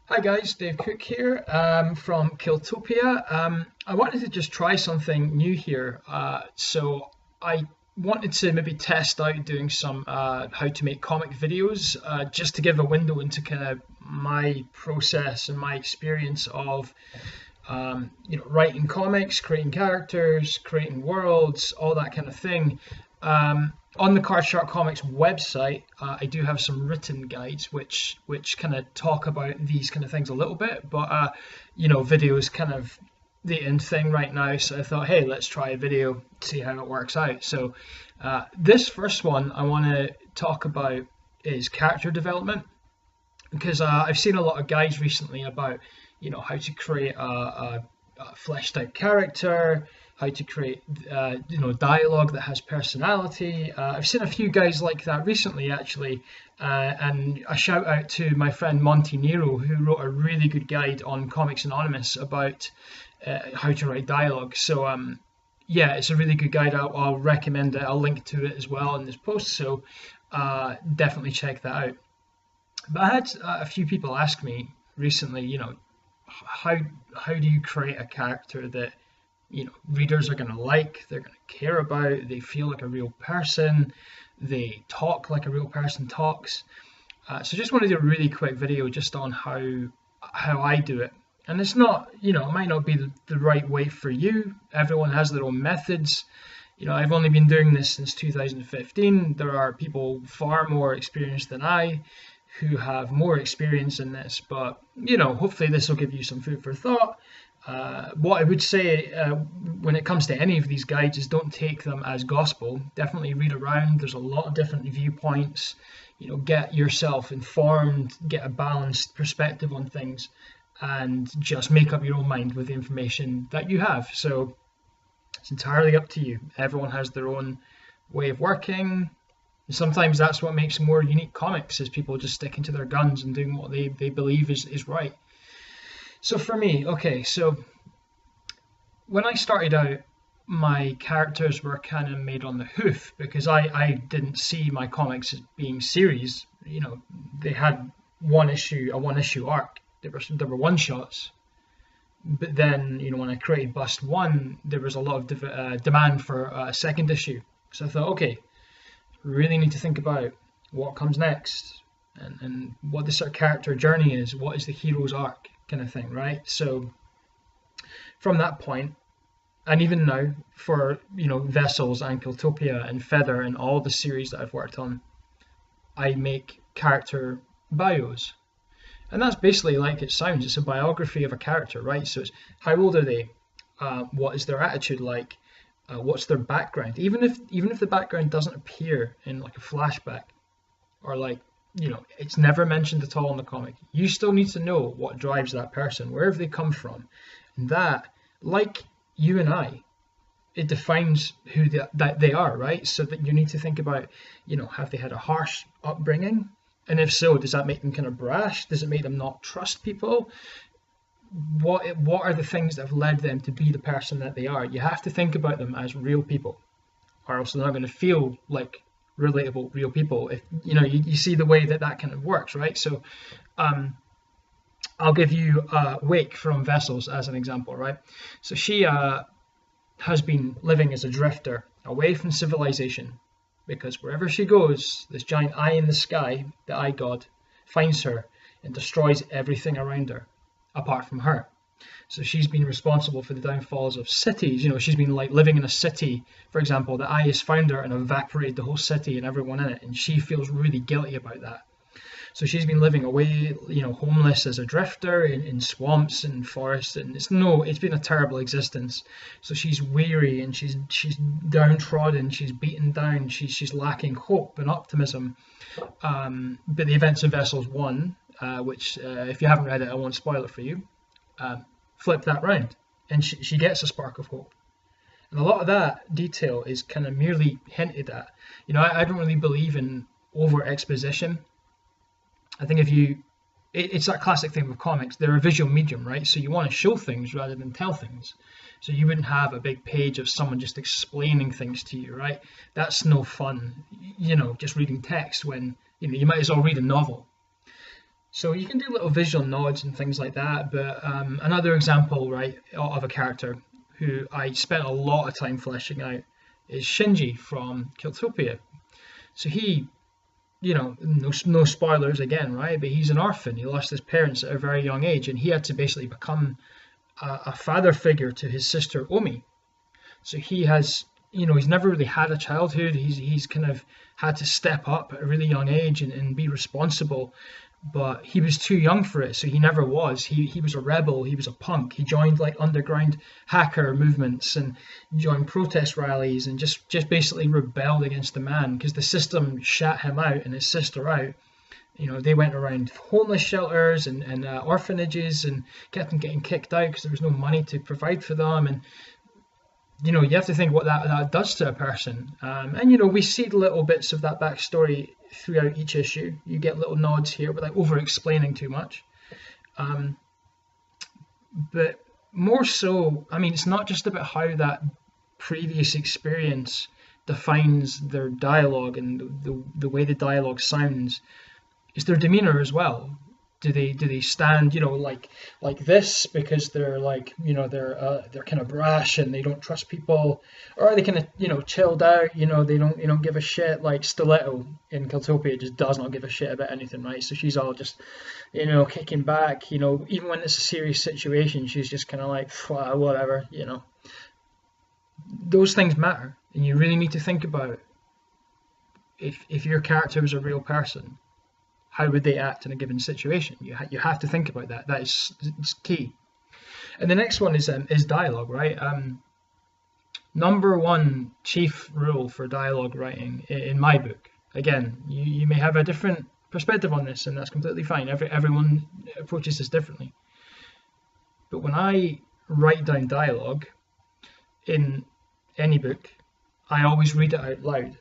Hi guys, Dave Cook here from Kiltopia. I wanted to just try something new here. So I wanted to maybe test out doing some how to make comic videos, just to give a window into kind of my process and my experience of writing comics, creating characters, creating worlds, all that kind of thing. On the Card Shark Comics website, I do have some written guides which kind of talk about these kind of things a little bit, but video is kind of the in thing right now. So I thought, hey, let's try a video, see how it works out. So this first one I want to talk about is character development, because I've seen a lot of guides recently about how to create a fleshed out character, how to create dialogue that has personality. I've seen a few guys like that recently actually, and a shout out to my friend Monty Nero, who wrote a really good guide on Comics Anonymous about how to write dialogue. So yeah, it's a really good guide. I'll recommend it. I'll link to it as well in this post, so definitely check that out. But I had a few people ask me recently, how do you create a character that readers are going to like, they're going to care about, they feel like a real person, they talk like a real person talks. So just want to do a really quick video just on how I do it. And it's not, it might not be the right way for you. Everyone has their own methods. I've only been doing this since 2015. There are people far more experienced than I who have more experience in this, but hopefully this will give you some food for thought. What I would say when it comes to any of these guides is don't take them as gospel. Definitely read around. There's a lot of different viewpoints. Get yourself informed, get a balanced perspective on things, and just make up your own mind with the information that you have. So it's entirely up to you. Everyone has their own way of working. And sometimes that's what makes more unique comics, is people just sticking to their guns and doing what they believe is right. So for me, okay, so when I started out, my characters were kind of made on the hoof, because I didn't see my comics as being series. They had a one issue arc. There were one shots. But then, when I created Bust 1, there was a lot of demand for a second issue. So I thought, okay, really need to think about what comes next and what the sort of character journey is. What is the hero's arc? Kind of thing, right? So from that point, and even now for Vessels and Kiltopia and Feather and all the series that I've worked on, I make character bios, and that's basically like it sounds. It's a biography of a character, right? So it's how old are they, what is their attitude like, what's their background, even if the background doesn't appear in like a flashback, or like it's never mentioned at all in the comic. You still need to know what drives that person, wherever they come from. And that, like you and I, it defines who that they are, right? So that you need to think about, have they had a harsh upbringing? And if so, does that make them kind of brash? Does it make them not trust people? What are the things that have led them to be the person that they are? You have to think about them as real people, or else they're not going to feel like relatable real people. If you see the way that kind of works, right? So I'll give you Wake from Vessels as an example, right? So she has been living as a drifter away from civilization, because wherever she goes, this giant eye in the sky, the eye god, finds her and destroys everything around her apart from her. So she's been responsible for the downfalls of cities. She's been like living in a city, for example. The eye has found her and evaporated the whole city and everyone in it, and she feels really guilty about that. So she's been living away, homeless as a drifter in swamps and forests, and it's been a terrible existence. So she's weary and she's downtrodden, she's beaten down, she's lacking hope and optimism. But the events of Vessels 1, which if you haven't read it, I won't spoil it for you, flip that round, and she gets a spark of hope. And a lot of that detail is kind of merely hinted at. I don't really believe in over exposition. I think it's that classic thing with comics. They're a visual medium, right? So you want to show things rather than tell things. So you wouldn't have a big page of someone just explaining things to you, right? That's no fun, just reading text when, you might as well read a novel. So you can do little visual nods and things like that. But another example, right, of a character who I spent a lot of time fleshing out is Shinji from Kiltopia. So he, no spoilers again, right? But he's an orphan. He lost his parents at a very young age, and he had to basically become a father figure to his sister Omi. So he has, he's never really had a childhood. He's kind of had to step up at a really young age and be responsible. But he was too young for it, so he never was. He was a rebel. He was a punk. He joined like underground hacker movements and joined protest rallies and just basically rebelled against the man because the system shat him out and his sister out. They went around homeless shelters and orphanages and kept them getting kicked out because there was no money to provide for them. And you have to think what that does to a person. And we see little bits of that backstory throughout each issue. You get little nods here without over explaining too much. But more so, I mean, it's not just about how that previous experience defines their dialogue and the way the dialogue sounds. It's their demeanor as well. Do they stand, like this because they're like, they're kind of brash and they don't trust people, or are they kind of, chilled out, they don't give a shit, like Stiletto in Kiltopia just does not give a shit about anything, right? So she's all just, kicking back, even when it's a serious situation, she's just kind of like, whatever, Those things matter, and you really need to think about if your character was a real person, how would they act in a given situation? You have to think about that. That is key. And the next one is dialogue, right? Number one chief rule for dialogue writing in my book. Again, you may have a different perspective on this, and that's completely fine. Everyone approaches this differently. But when I write down dialogue in any book, I always read it out loud.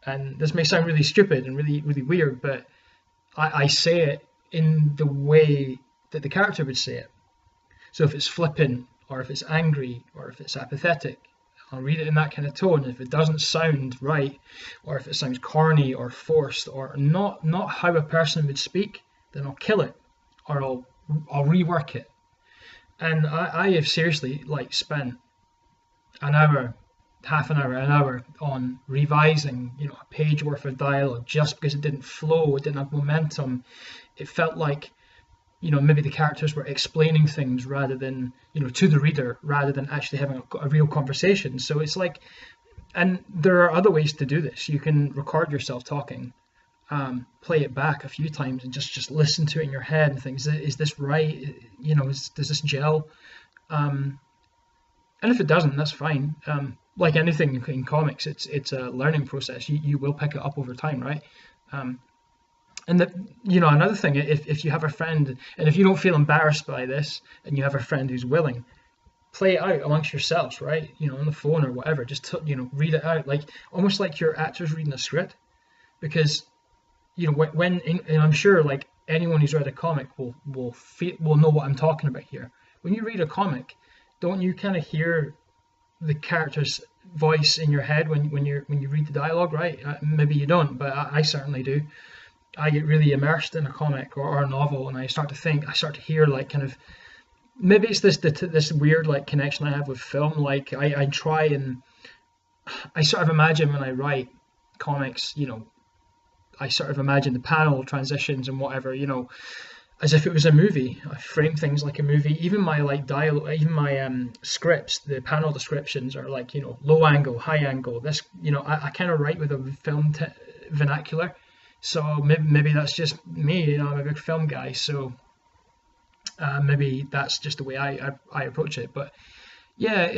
And this may sound really stupid and really, really weird, but I say it in the way that the character would say it. So if it's flippant, or if it's angry, or if it's apathetic, I'll read it in that kind of tone. If it doesn't sound right, or if it sounds corny or forced, or not how a person would speak, then I'll kill it, or I'll rework it. And I have seriously spent an hour, half an hour on revising, a page worth of dialogue just because it didn't flow, it didn't have momentum. It felt like, maybe the characters were explaining things rather than, to the reader, rather than actually having a real conversation. So it's like, and there are other ways to do this. You can record yourself talking, play it back a few times and just listen to it in your head and think, is this right? Does this gel? And if it doesn't, that's fine. Like anything in comics, it's a learning process. You will pick it up over time, right? And another thing, if you have a friend, and if you don't feel embarrassed by this, and you have a friend who's willing, play it out amongst yourselves, right? On the phone or whatever. Just read it out, like almost like your actor's reading a script, because when and I'm sure like anyone who's read a comic will know what I'm talking about here. When you read a comic, don't you kind of hear the character's voice in your head when you read the dialogue, right? Maybe you don't, but I certainly do. I get really immersed in a comic or a novel, and I start to hear like kind of, maybe it's this weird like connection I have with film. Like I try and I sort of imagine when I write comics, I sort of imagine the panel transitions and whatever, as if it was a movie. I frame things like a movie. Even my like dialogue, even my scripts, the panel descriptions are like, low angle, high angle. This, I kind of write with a film vernacular. So maybe that's just me. I'm a big film guy. So maybe that's just the way I approach it. But yeah,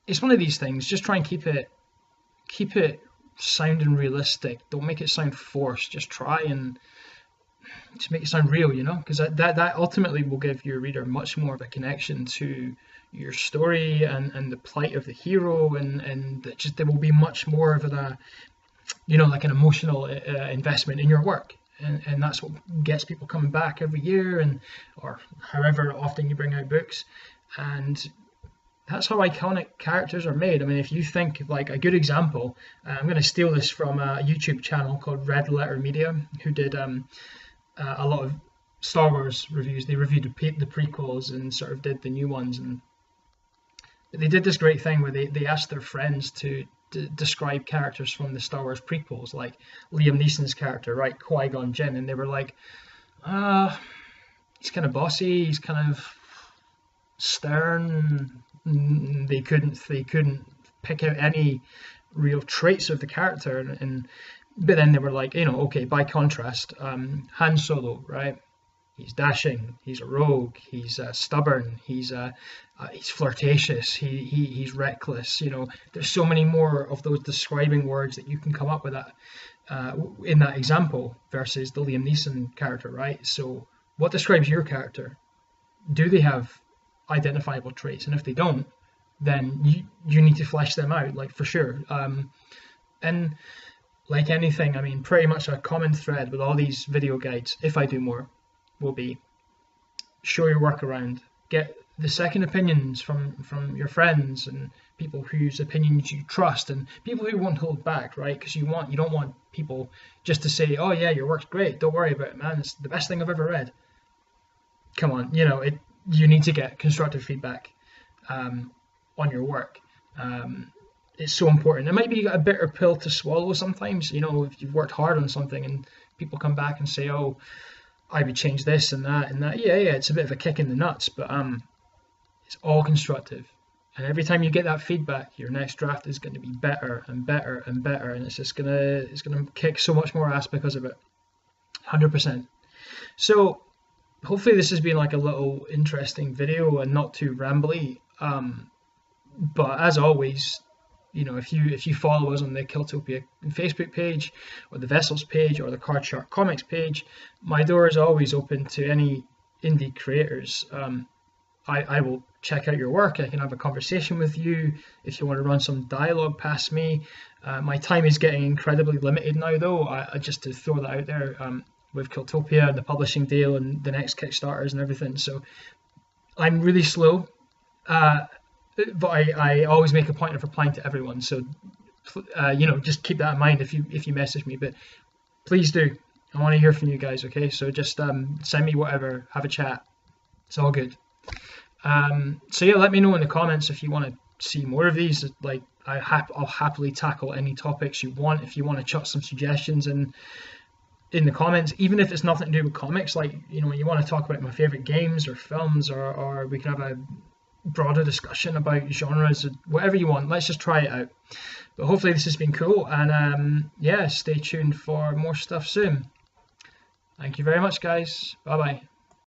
it's one of these things. Just try and keep it sounding realistic. Don't make it sound forced. Just try and to make it sound real, because that ultimately will give your reader much more of a connection to your story and the plight of the hero, and just there will be much more of a like an emotional investment in your work, and that's what gets people coming back every year or however often you bring out books. And that's how iconic characters are made. I mean, if you think of like a good example, I'm going to steal this from a YouTube channel called Red Letter Media, who did a lot of Star Wars reviews. They reviewed the prequels and sort of did the new ones, and they did this great thing where they asked their friends to describe characters from the Star Wars prequels, like Liam Neeson's character, right, Qui-Gon Jinn, and they were like, he's kind of bossy, he's kind of stern. They couldn't pick out any real traits of the character, and but then they were like, okay, by contrast, Han Solo, right? He's dashing, he's a rogue, he's stubborn, he's flirtatious, he's reckless. There's so many more of those describing words that you can come up with that in that example versus the Liam Neeson character, right? So what describes your character? Do they have identifiable traits? And if they don't, then you need to flesh them out, like, for sure. And like anything, I mean, pretty much a common thread with all these video guides, if I do more, will be show your work around, get the second opinions from your friends and people whose opinions you trust, and people who won't hold back, right? Because you don't want people just to say, oh yeah, your work's great, don't worry about it, man, it's the best thing I've ever read. Come on, you need to get constructive feedback on your work. It's so important. It might be a bitter pill to swallow sometimes, if you've worked hard on something and people come back and say, oh, I would change this and that and that. Yeah, it's a bit of a kick in the nuts, but it's all constructive. And every time you get that feedback, your next draft is going to be better and better and better, and it's gonna kick so much more ass because of it. 100%. So hopefully this has been like a little interesting video and not too rambly. But as always, if you follow us on the Kiltopia Facebook page or the Vessels page or the Card Shark Comics page, my door is always open to any indie creators. I will check out your work. I can have a conversation with you if you want to run some dialogue past me. My time is getting incredibly limited now, though. I just to throw that out there, with Kiltopia and the publishing deal and the next Kickstarters and everything. So I'm really slow. But I always make a point of replying to everyone. So, just keep that in mind if you message me. But please do. I want to hear from you guys. Okay, so just send me whatever, have a chat. It's all good. So yeah, let me know in the comments if you want to see more of these. Like I'll happily tackle any topics you want. If you want to chuck some suggestions in the comments, even if it's nothing to do with comics, like when you want to talk about my favorite games or films, or we can have a broader discussion about genres, whatever you want. Let's just try it out. But hopefully this has been cool, and yeah, stay tuned for more stuff soon. Thank you very much, guys. Bye bye.